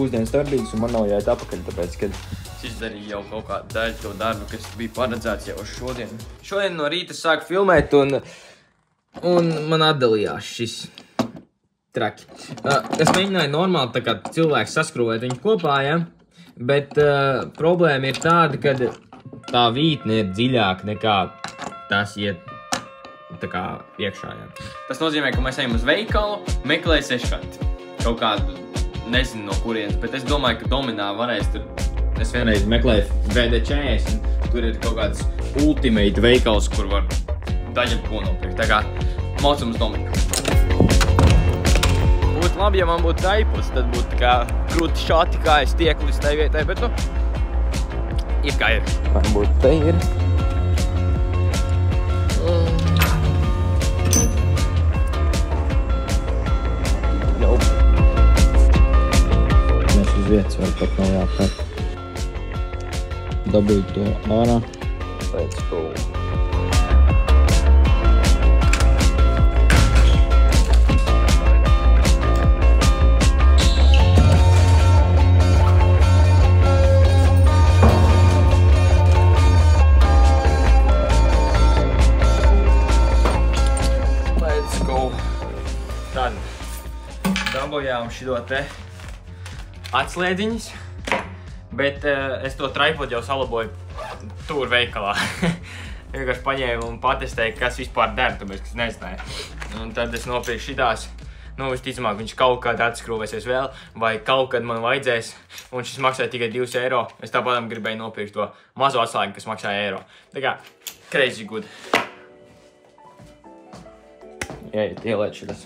pusdienas darbības, un man nav jāiet apakaļ, tāpēc, kad es izdarīju jau kaut kādu daļu to darbu, kas bija paredzēts jau šodien. Šodien no rīta sāku filmēt, un man atdalījās šis traki. Es mēģināju normāli tā kā cilvēks saskrūvēt viņu kopā, ja? Bet problēma ir tāda, ka tā vītne ir dziļāka nekā tas iet tā kā iekšā, ja? Tas nozīmē, ka mēs ejam uz veikalu, meklēt seškanti. Kaut kādu, nezinu no kurienes, bet es domāju, ka Dominā varēs tur. Es vienreiz meklēju VD40, un tur ir kaut kāds ultimate veikals, kur var daļam ko nopirkt. Tā kā maucam uz Dominu. Būtu labi, ja man būtu taipus, tad būtu tā kā krūti šāti, kā es tieku līdz tai vietai, bet nu, ir kā ir. varbūt te ir. Mēs uz vietas vēl pat nav jāpēr. Dabūju to ārā. Let's go. Let's go. Tad dabūjām šito te atslēdziņas. Bet es to traipodu jau salaboju tur veikalā. Vienkārši paņēmu un patestēju, kas vispār der, tāpēc, kas nezināju. Un tad es nopirku šitās. Nu, visticamāk, viņš kaut kādā atskrūvēsies vēl, vai kaut kad man vajadzēs. Un šis maksāja tikai 2 eiro. Es tāpat gribēju nopirkt to mazo atslēgu, kas maksāja eiro. Tā kā, crazy good. Jāiet, ieliet šitas.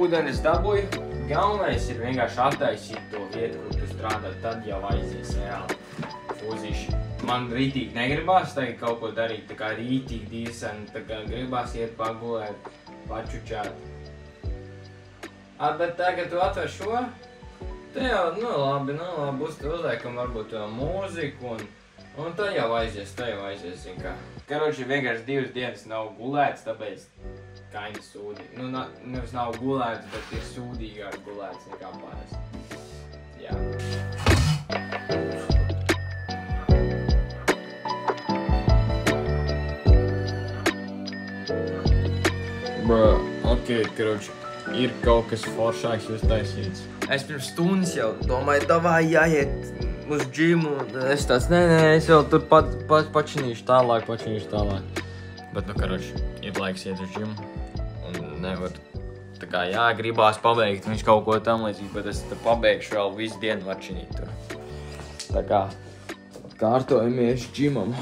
Ūdenis dabūju. Galvenais ir vienkārši attaisīt to vietu, kur tu strādā, tad jau aizies reāli fūzīši. Man rītīgi negribās tagad kaut ko darīt, tā kā rītīgi dīseni, tā kā gribās iet pagulēt, pačučāt. Bet tagad tu atver šo, te jau, nu labi, uzliekam varbūt to mūziku, un tad jau aizies, zin kā. Karoči, vienkārši 2 dienas nav gulēts, tāpēc kaini sūdīgi. Nu, nevis nav gulēts, bet ir sūdīgāk gulēts nekā parasti. Jā. Ok, karoči, ir kaut kas foršāks uztaisīts. Es pirms stundas jau domāju, davai jāiet uz džimu. Es tāds, nē, es vēl tur pačinīšu tālāk. Bet, nu, karoči, ir laiks iet uz džimu. Un nevar, tā kā gribās pabeigt, viņš kaut ko tam līdzīgi, bet es pabeigšu vēl visu dienu vačinīt tur. Tā kā kārtojamies džimam.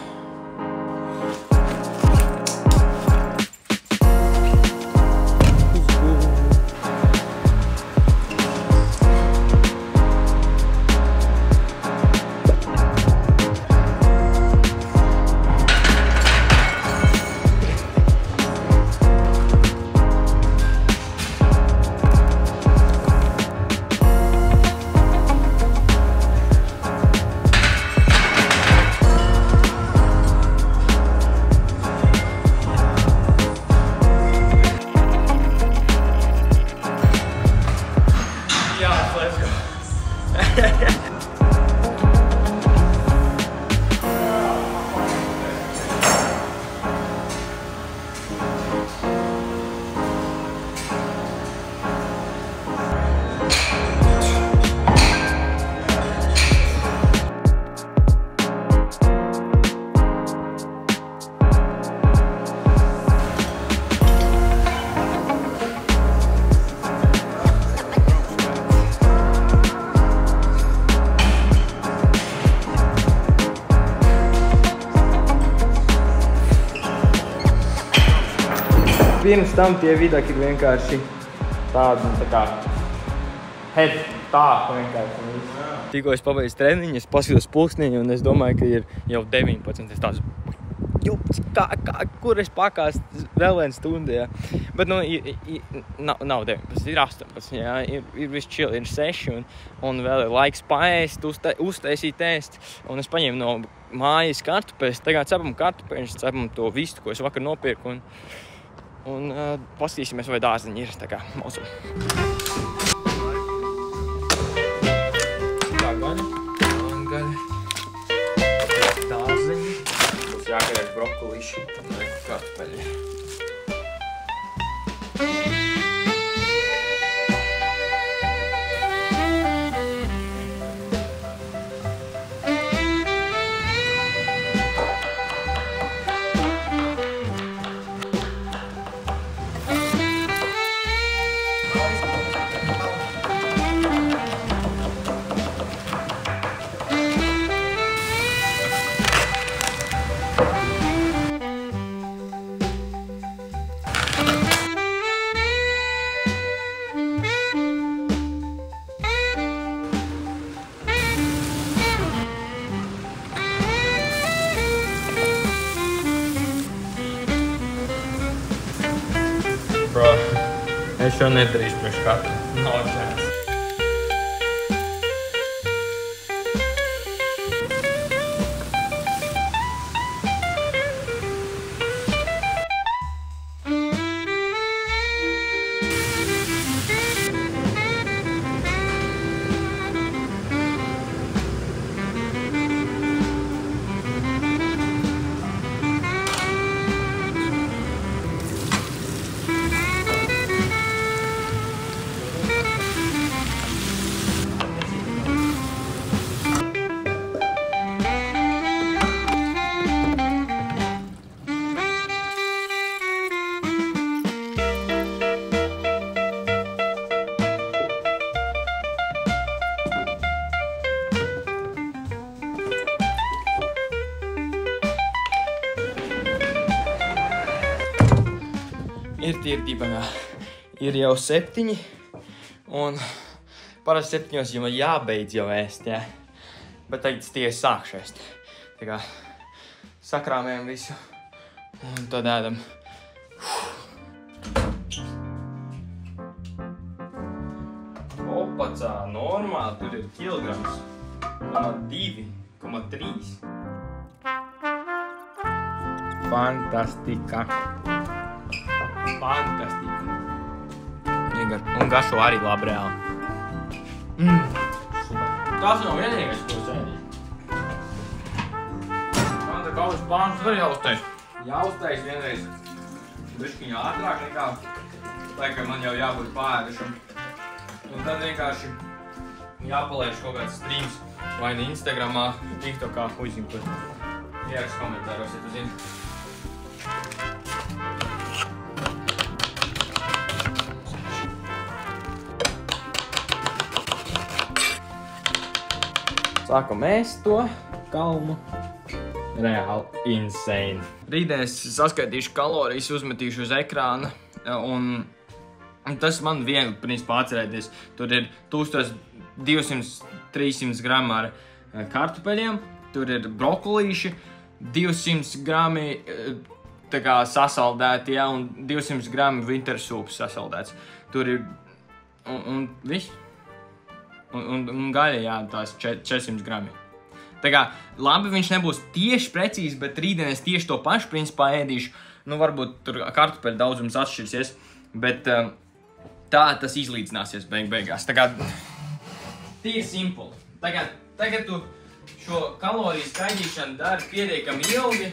Pirms tam tie vidaki ir vienkārši tādi, tā kā head tā vienkārši. Tikko es pabeidzu treniņu, es paskatos pulksniņu un es domāju, ka ir jau 19. Es tāds kur es pakāstu vēl vienu stundu, jā. Bet, nu, nav 19, ir 18, jā. Ir viss chill, ir 6 un vēl ir laiks paēst, uztaisīt ēst. Un es paņēmu no mājas kartupeļus, tagad cepam kartupeļus, cepam to vistu, ko es vakar nopirku. Un paskatīsimies, vai dārziņi ir, tā kā mūsu. Tā gaļa. Dārziņi. Būs jākarēs brokolīši un kartupeļi. Bro, es šo nedarīšu priekš katru. No chance. Ir tīri dibenā. Ir jau 7, un parasti 7 jau jābeidz jau ēst, jā. Bet tagad tikai sākšu ēst. Tā kā sakrāmējam visu, un tad ēdam. Opacā, normāli, tur ir kilograms. 2,3. Fantastika. Fantastika. Un garšo arī labi reāli. Tas nav vienīgais, ko sēdīju. Man tā kaujas plāns var jāuztais. Jāuztais vienreiz bišķiņā ātrāk nekā laikam man jau jābūt pārēdušam. Un tad vienkārši jāpalaiž kaut kāds streams vai ne Instagramā, TikTokā, uzzinu, kur ierakst komentāros, ja tu zini. Sākam ēst to kalmu. Reāli insane. Rītdien es saskaitīšu kalorijas, uzmetīšu uz ekrāna. Un tas man viegli, principā, atcerēties. Tur ir 1200–300 grami ar kartupeļiem. Tur ir brokolīši, 200 grami tā kā sasaldēti, jā, un 200 grami winter soups sasaldēts. Tur ir, un viss. Un gaļa, jā, tās 400 grami. Tā kā, labi, viņš nebūs tieši precīzi, bet rītdien es tieši to pašu principā ēdīšu. Nu, varbūt tur kartupeļu daudzums atšķirsies, bet tā tas izlīdzināsies beigās. Tā kā, tīri simpli. Tagad tu šo kaloriju skaidīšanu dari pietiekami ilgi.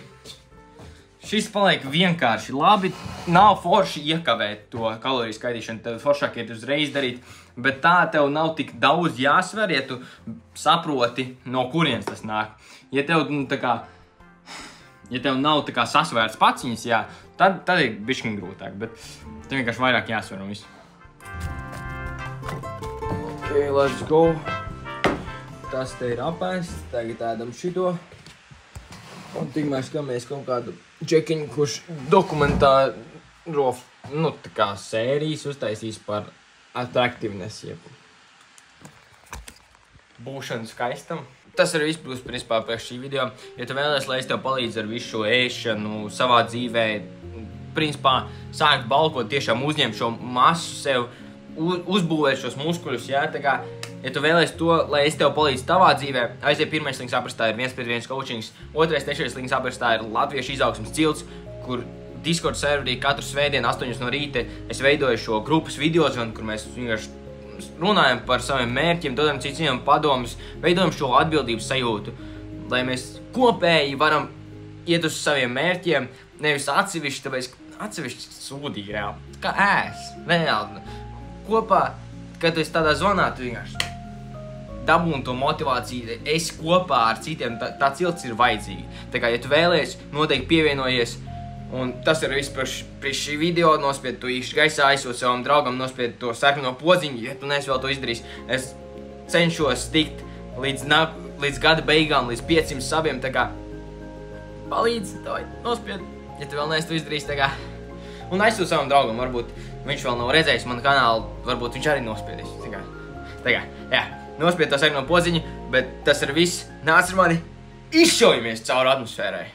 Šis paliek vienkārši labi. Nav forši iekavēt to kaloriju skaidīšanu, tev foršāk iet uzreiz darīt. Bet tā tev nav tik daudz jāsver, ja tu saproti, no kurienes tas nāk. Ja tev, nav tā kā sasvērts paciņas, jā, tad ir bišķiņ grūtāk, bet tev vienkārši vairāk jāsver un viss. Ok, let's go. Tas te ir apēsts, tagad ēdam šito. Un tikmēr skamies kaut kādu džekiņu, kurš dokumentāro, nu, tā kā sērijas uztaisīs par atraktiveness, jeb būšanu skaistam. tas arī viss būs, principā, pēc šī video. Ja tu vēlies, lai es tev palīdzu ar visu šo ēšanu savā dzīvē, principā, sākt balkot, tiešām uzņemt šo masu sev, uzbūvēt šos muskuļus, jā, tā kā, ja tu vēlies to, lai es tev palīdzu tavā dzīvē, aiziet pirmais links aprakstā ir 1-1 coachings, otrais, trešais links aprakstā ir Latviešu izaugsmes cilts, kur Discord serverī katru svētdienu 8 no rīta es veidoju šo grupas videozvanu, kur mēs vienkārši runājam par saviem mērķiem, dodam citiem padomus, veidojam šo atbildības sajūtu, lai mēs kopēji varam iet uz saviem mērķiem, nevis atsevišķi, tāpēc atsevišķi sūdīgi reāli, kā reāli. Kopā, kad tu esi tādā zonā, tu vienkārši dabūni to motivāciju, esi kopā ar citiem, tā cilts ir vajadzīga. Tā kā, ja tu vēlies, noteikti pievienojies, un tas ir viss par šī video, nospied to īkšķi gaisā, aizsūt savam draugam, nospied to sarkano podziņu, ja tu neesi vēl to izdarījis. Es cenšos tikt līdz gada beigām, līdz 500 sabiem, tā kā palīdz, nospied, ja tu vēl neesi to izdarījis, tā kā. Un aizsūt savam draugam, varbūt viņš vēl nav redzējis manu kanālu, varbūt viņš arī nospiedīs, tā kā, jā, nospied to sarkano podziņu, bet tas ir viss, nāc ar mani, izšaujamies cauri atmosfērai.